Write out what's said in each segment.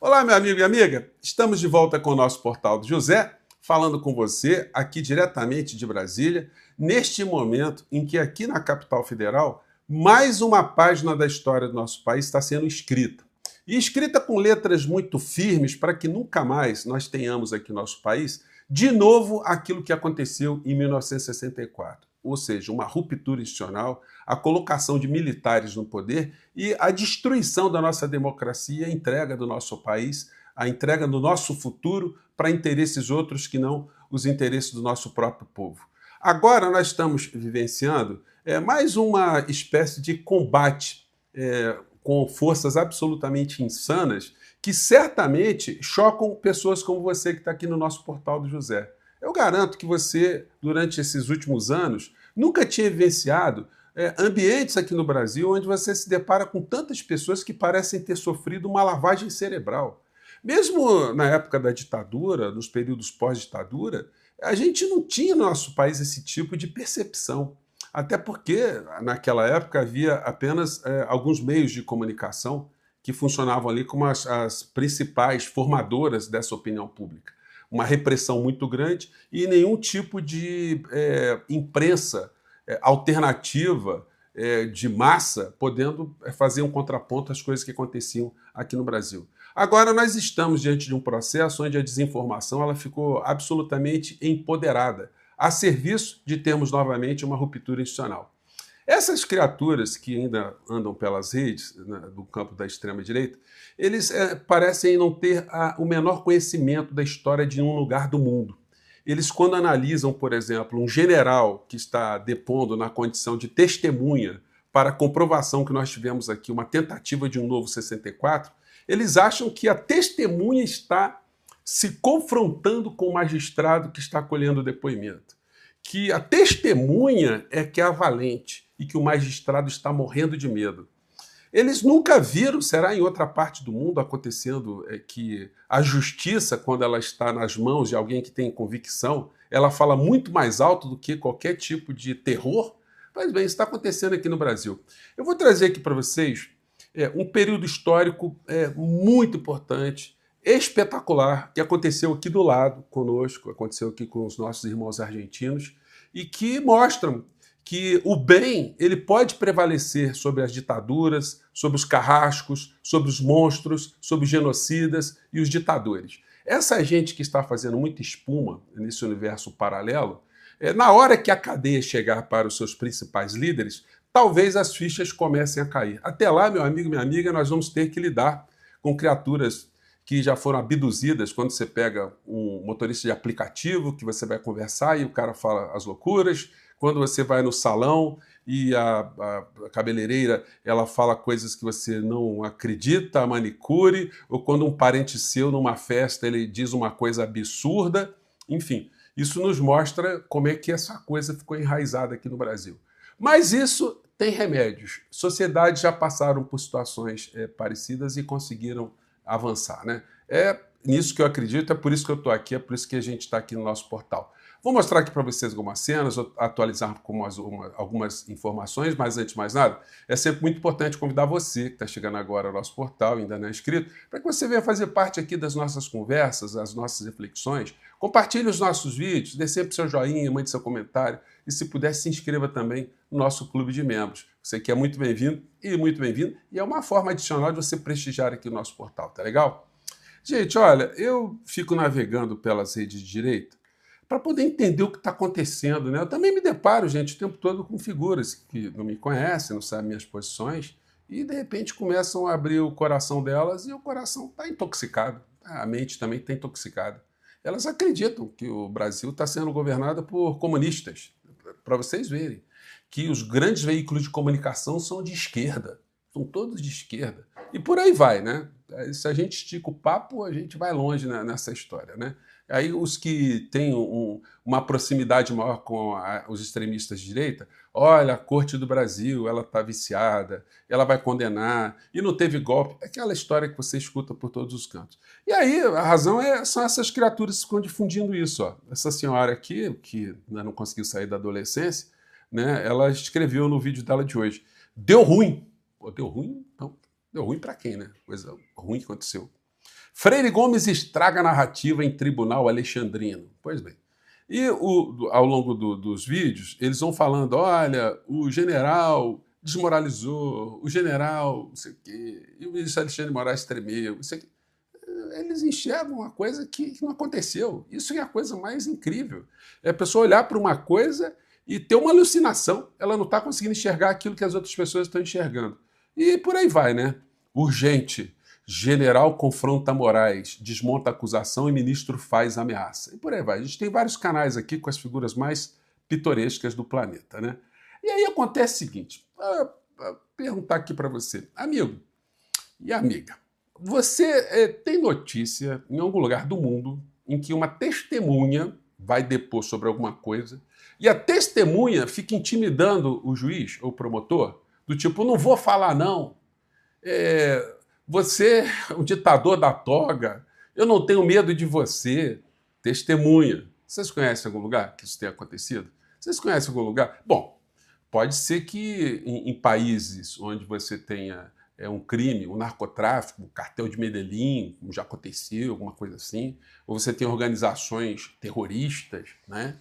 Olá, meu amigo e amiga. Estamos de volta com o nosso Portal do José, falando com você aqui diretamente de Brasília, neste momento em que aqui na capital federal, mais uma página da história do nosso país está sendo escrita. E escrita com letras muito firmes para que nunca mais nós tenhamos aqui no nosso país de novo aquilo que aconteceu em 1964. Ou seja, uma ruptura institucional, a colocação de militares no poder e a destruição da nossa democracia, a entrega do nosso país, a entrega do nosso futuro para interesses outros que não os interesses do nosso próprio povo. Agora nós estamos vivenciando mais uma espécie de combate com forças absolutamente insanas que certamente chocam pessoas como você que está aqui no nosso Portal do José. Eu garanto que você, durante esses últimos anos, nunca tinha vivenciado ambientes aqui no Brasil onde você se depara com tantas pessoas que parecem ter sofrido uma lavagem cerebral. Mesmo na época da ditadura, nos períodos pós-ditadura, a gente não tinha no nosso país esse tipo de percepção. Até porque, naquela época, havia apenas alguns meios de comunicação que funcionavam ali como as principais formadoras dessa opinião pública. Uma repressão muito grande e nenhum tipo de imprensa alternativa de massa podendo fazer um contraponto às coisas que aconteciam aqui no Brasil. Agora nós estamos diante de um processo onde a desinformação ela ficou absolutamente empoderada, a serviço de termos novamente uma ruptura institucional. Essas criaturas que ainda andam pelas redes, né, do campo da extrema-direita, eles parecem não ter o menor conhecimento da história de um lugar do mundo. Eles, quando analisam, por exemplo, um general que está depondo na condição de testemunha para a comprovação que nós tivemos aqui, uma tentativa de um novo 64, eles acham que a testemunha está se confrontando com o magistrado que está colhendo o depoimento. Que a testemunha é que é a valente e que o magistrado está morrendo de medo. Eles nunca viram, será em outra parte do mundo, acontecendo que a justiça, quando ela está nas mãos de alguém que tem convicção, ela fala muito mais alto do que qualquer tipo de terror? Pois bem, isso está acontecendo aqui no Brasil. Eu vou trazer aqui para vocês um período histórico muito importante, espetacular, que aconteceu aqui do lado conosco, aconteceu aqui com os nossos irmãos argentinos, e que mostram que o bem ele pode prevalecer sobre as ditaduras, sobre os carrascos, sobre os monstros, sobre os genocidas e os ditadores. Essa gente que está fazendo muita espuma nesse universo paralelo, na hora que a cadeia chegar para os seus principais líderes, talvez as fichas comecem a cair. Até lá, meu amigo, minha amiga, nós vamos ter que lidar com criaturas que já foram abduzidas. Quando você pega um motorista de aplicativo, que você vai conversar e o cara fala as loucuras. Quando você vai no salão e a cabeleireira ela fala coisas que você não acredita, a manicure, ou quando um parente seu numa festa ele diz uma coisa absurda. Enfim, isso nos mostra como é que essa coisa ficou enraizada aqui no Brasil. Mas isso tem remédios. Sociedades já passaram por situações parecidas e conseguiram avançar, né? É nisso que eu acredito, é por isso que eu estou aqui, é por isso que a gente está aqui no nosso portal. Vou mostrar aqui para vocês algumas cenas, atualizar com algumas informações, mas antes de mais nada, é sempre muito importante convidar você, que está chegando agora ao nosso portal, ainda não é inscrito, para que você venha fazer parte aqui das nossas conversas, das nossas reflexões, compartilhe os nossos vídeos, dê sempre seu joinha, mande seu comentário, e se puder, se inscreva também no nosso clube de membros. Você que é muito bem-vindo, e é uma forma adicional de você prestigiar aqui o nosso portal, tá legal? Gente, olha, eu fico navegando pelas redes de direita para poder entender o que está acontecendo, né? Eu também me deparo, gente, o tempo todo com figuras que não me conhecem, não sabem minhas posições, e de repente começam a abrir o coração delas e o coração está intoxicado, a mente também está intoxicada. Elas acreditam que o Brasil está sendo governado por comunistas, para vocês verem, que os grandes veículos de comunicação são de esquerda, são todos de esquerda. E por aí vai, né? Se a gente estica o papo, a gente vai longe nessa história, né? Aí os que têm uma proximidade maior com os extremistas de direita, olha, a Corte do Brasil, ela está viciada, ela vai condenar, e não teve golpe. É aquela história que você escuta por todos os cantos. E aí a razão são essas criaturas que ficam difundindo isso. Ó. Essa senhora aqui, que ainda não conseguiu sair da adolescência, né, ela escreveu no vídeo dela de hoje, deu ruim. Pô, deu ruim? Não. Deu ruim para quem, né? Coisa ruim que aconteceu. Freire Gomes estraga a narrativa em tribunal alexandrino. Pois bem. E ao longo dos vídeos, eles vão falando, olha, o general desmoralizou, o general, não sei o quê, e o ministro Alexandre de Moraes tremeu, não sei o quê. Eles enxergam uma coisa que não aconteceu. Isso é a coisa mais incrível. É a pessoa olhar para uma coisa e ter uma alucinação. Ela não está conseguindo enxergar aquilo que as outras pessoas estão enxergando. E por aí vai, né? Urgente. General confronta Moraes, desmonta a acusação e ministro faz ameaça. E por aí vai. A gente tem vários canais aqui com as figuras mais pitorescas do planeta, né? E aí acontece o seguinte, perguntar aqui para você, amigo e amiga, você tem notícia em algum lugar do mundo em que uma testemunha vai depor sobre alguma coisa e a testemunha fica intimidando o juiz ou o promotor, do tipo, não vou falar não, você é um ditador da toga, eu não tenho medo de você, testemunha. Vocês conhecem algum lugar que isso tenha acontecido? Vocês conhecem algum lugar? Bom, pode ser que em países onde você tenha um crime, um narcotráfico, um cartel de Medellín, como já aconteceu, alguma coisa assim, ou você tem organizações terroristas, né?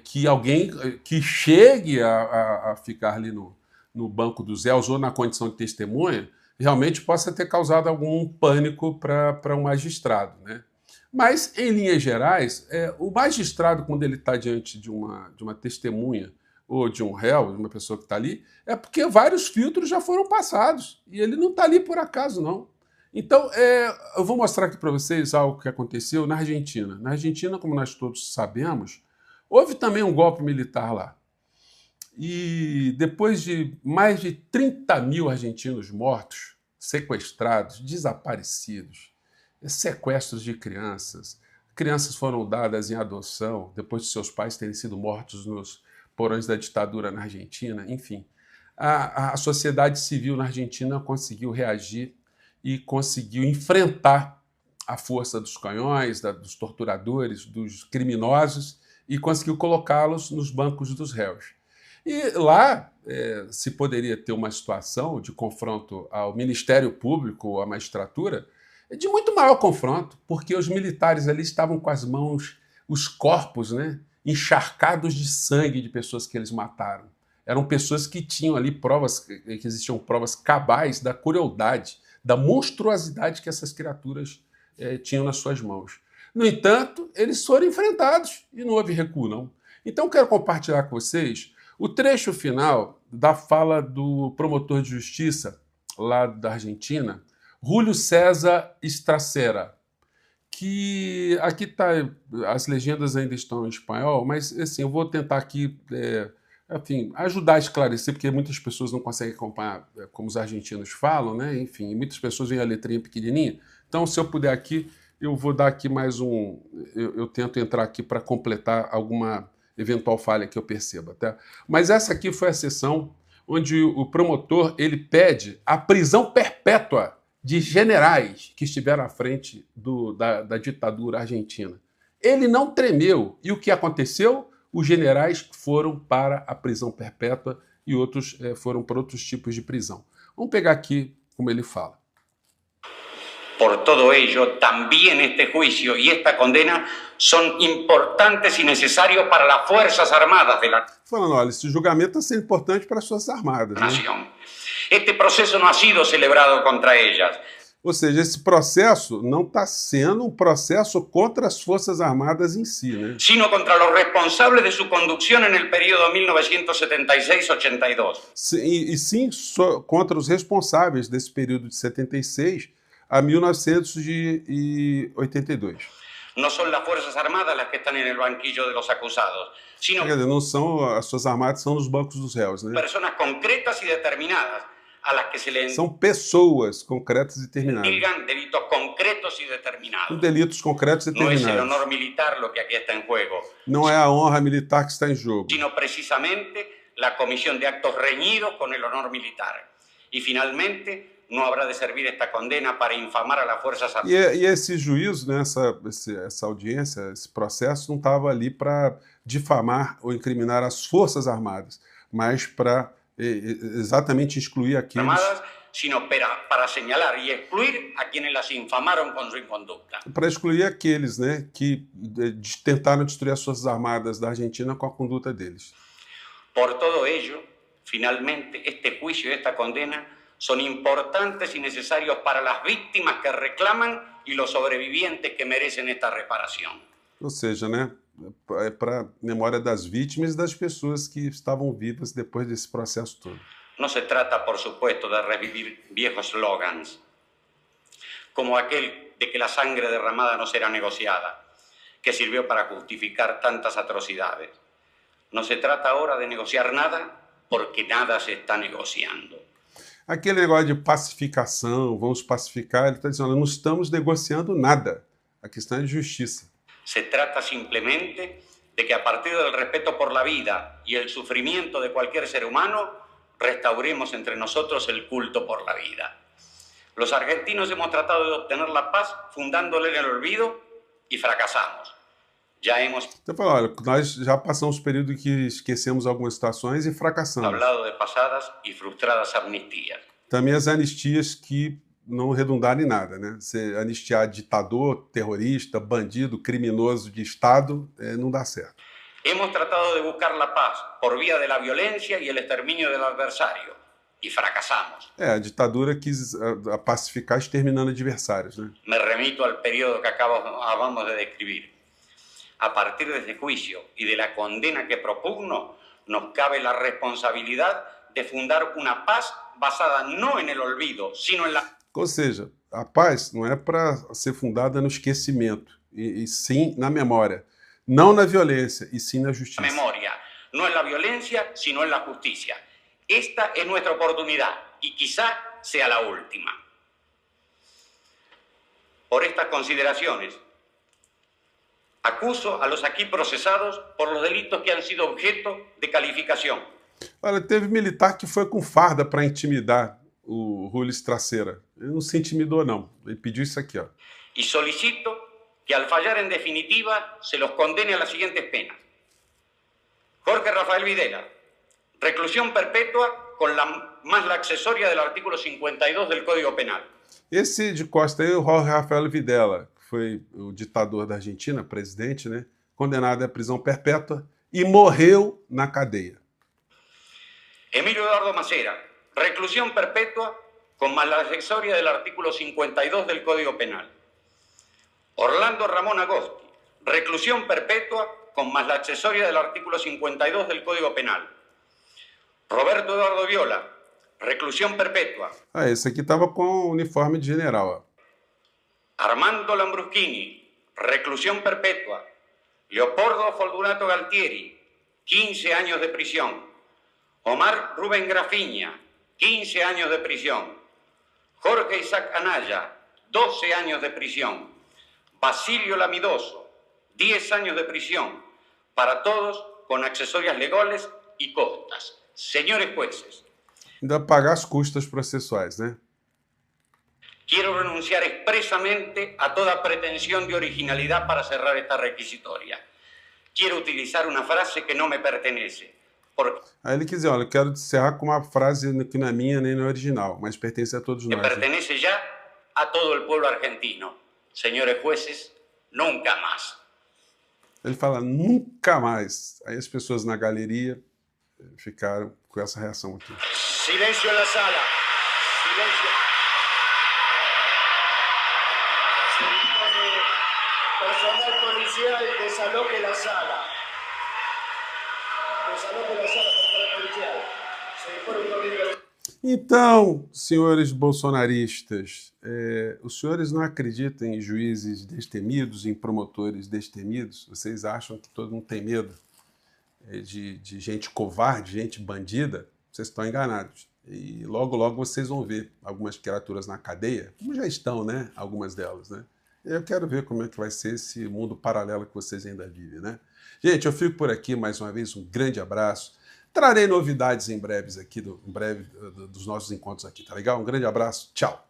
Que alguém que chegue a ficar ali no banco dos réus ou na condição de testemunha, realmente possa ter causado algum pânico para um magistrado, né? Mas, em linhas gerais, o magistrado, quando ele está diante de uma testemunha ou de um réu, de uma pessoa que está ali, é porque vários filtros já foram passados e ele não está ali por acaso, não. Então, eu vou mostrar aqui para vocês algo que aconteceu na Argentina. Na Argentina, como nós todos sabemos, houve também um golpe militar lá. E depois de mais de 30 mil argentinos mortos, sequestrados, desaparecidos, sequestros de crianças, crianças foram dadas em adoção depois de seus pais terem sido mortos nos porões da ditadura na Argentina, enfim. A sociedade civil na Argentina conseguiu reagir e conseguiu enfrentar a força dos canhões, dos torturadores, dos criminosos e conseguiu colocá-los nos bancos dos réus. E lá se poderia ter uma situação de confronto ao Ministério Público ou à magistratura de muito maior confronto, porque os militares ali estavam com as mãos, os corpos, né, encharcados de sangue de pessoas que eles mataram. Eram pessoas que tinham ali provas, que existiam provas cabais da crueldade, da monstruosidade que essas criaturas tinham nas suas mãos. No entanto, eles foram enfrentados e não houve recuo, não. Então, quero compartilhar com vocês o trecho final da fala do promotor de justiça lá da Argentina, Júlio César Estracera, que aqui está, as legendas ainda estão em espanhol, mas assim, eu vou tentar aqui enfim, ajudar a esclarecer, porque muitas pessoas não conseguem acompanhar como os argentinos falam, né? Enfim, muitas pessoas veem a letrinha pequenininha. Então, se eu puder aqui, eu vou dar aqui mais um... Eu tento entrar aqui para completar alguma eventual falha que eu perceba, tá? Mas essa aqui foi a sessão onde o promotor ele pede a prisão perpétua de generais que estiveram à frente da ditadura argentina. Ele não tremeu. E o que aconteceu? Os generais foram para a prisão perpétua e outros foram para outros tipos de prisão. Vamos pegar aqui como ele fala. Por todo ello, también este juicio y esta condena son importantes y necesarios para las Fuerzas Armadas de la Falando, olha, esse julgamento está sendo importante para as Forças Armadas, né? Nación. Este proceso no ha sido celebrado contra ellas. Ou seja, esse processo não está sendo um processo contra as Forças Armadas em si, né? Sino contra los responsables de su conducción en el periodo 1976-82. E sim contra os responsáveis desse período de 76 a 1982. No son las Fuerzas Armadas las que están en el banquillo de los acusados, sino Quer dizer, não são as Forças Armadas, são nos bancos dos réus, né? personas concretas y determinadas a las que se le São pessoas concretas e determinadas. digan delitos concretos y Com determinados. delitos concretos e No es el determinados. honor militar lo que aquí está en juego, Não é a honra militar que está em jogo. sino precisamente la comisión de actos reñidos con el honor militar. Y finalmente, no habrá de servir esta condena para infamar a las Fuerzas Armadas. E esse juízo, né, essa audiência, esse processo, não estava ali para difamar ou incriminar as Forças Armadas, mas para exatamente excluir aqueles sino para señalar y excluir a quienes las infamaron con su inconducta. Para excluir aqueles, né, que tentaram destruir as Forças Armadas da Argentina com a conduta deles. Por todo ello, finalmente, este juicio y esta condena son importantes y necesarios para las víctimas que reclaman y los sobrevivientes que merecen esta reparación. Ou seja, né, é para a memória das vítimas e das pessoas que estavam vivas depois desse processo todo. No se trata, por supuesto, de revivir viejos slogans, como aquel de que la sangre derramada no será negociada, que sirvió para justificar tantas atrocidades. No se trata ahora de negociar nada, porque nada se está negociando. Aquele negócio de pacificação, vamos pacificar, ele está dizendo, não estamos negociando nada. A questão é de justiça. Se trata simplemente de que a partir del respeto por la vida y el sufrimiento de cualquier ser humano, restauremos entre nosotros el culto por la vida. Los argentinos hemos tratado de obtener la paz fundándole en el olvido y fracasamos. Já hemos Então, olha, nós já passamos o período que esquecemos algumas situações e fracassamos. hablado de pasadas y frustradas amnistías. Também as anistias que não redundaram em nada, né? Você anistiar ditador, terrorista, bandido, criminoso de Estado, não dá certo. Hemos tratado de buscar la paz por vía de la violencia y el exterminio del adversario y fracasamos. A ditadura quis pacificar exterminando adversários, né? Me remito al periodo que acabamos de describir. A partir de este juicio y de la condena que propugno, nos cabe la responsabilidad de fundar una paz basada no en el olvido, sino en la... Ou seja, a paz não é para ser fundada no esquecimento, e sim na memória. Não na violência, e sim na justiça. memoria, no en la violencia, sino en la justicia. Esta es nuestra oportunidad y quizá sea la última. Por estas consideraciones, acuso a los aquí procesados por los delitos que han sido objeto de calificación. Olha, teve militar que foi com farda para intimidar o Rulis Traceira. Ele não se intimidou, não. Ele pediu isso aqui, ó. Y solicito que al fallar en definitiva se los condene a las siguientes penas. Jorge Rafael Videla, reclusión perpetua con más la accesoria del artículo 52 del Código Penal. Esse de costa aí é o Jorge Rafael Videla, que foi o ditador da Argentina, presidente, né? Condenado à prisão perpétua e morreu na cadeia. Emilio Eduardo Macera, reclusión perpetua con más la accesoria del artículo 52 del Código Penal. Orlando Ramón Agosti, reclusión perpetua con más la accesoria del artículo 52 del Código Penal. Roberto Eduardo Viola, reclusión perpetua. Esse aqui estava com o uniforme de general, ó. Armando Lambruschini, reclusión perpetua. Leopoldo Fortunato Galtieri, 15 años de prisión. Omar Rubén Grafiña, 15 años de prisión. Jorge Isaac Anaya, 12 años de prisión. Basilio Lamidoso, 10 años de prisión. Para todos con accesorias legales y costas. Señores jueces, Ainda pagar as custas processuais, né? quiero renunciar expresamente a toda pretensión de originalidad para cerrar esta requisitoria. Quiero utilizar una frase que no me pertenece. Porque Aí ele quis dizer, olha, eu quero encerrar com uma frase que não é minha nem não é original, mas pertence a todos me nós. Né? pertenece ya a todo el pueblo argentino. Señores jueces, nunca más. Ele fala, nunca mais. Aí as pessoas na galeria ficaram com essa reação aqui. Silencio en la sala. Silencio. Se dispone personal policial, desaloje la sala. Desaloje la sala, personal policial. Se dispone un gobierno. Então, senhores bolsonaristas, os senhores não acreditam em juízes destemidos, em promotores destemidos? Vocês acham que todo mundo tem medo de gente covarde, gente bandida? Vocês estão enganados. E logo, logo vocês vão ver algumas criaturas na cadeia, como já estão, né? Algumas delas, né? Eu quero ver como é que vai ser esse mundo paralelo que vocês ainda vivem, né? Gente, eu fico por aqui mais uma vez, um grande abraço. Trarei novidades em breve dos nossos encontros aqui, tá legal? Um grande abraço, tchau!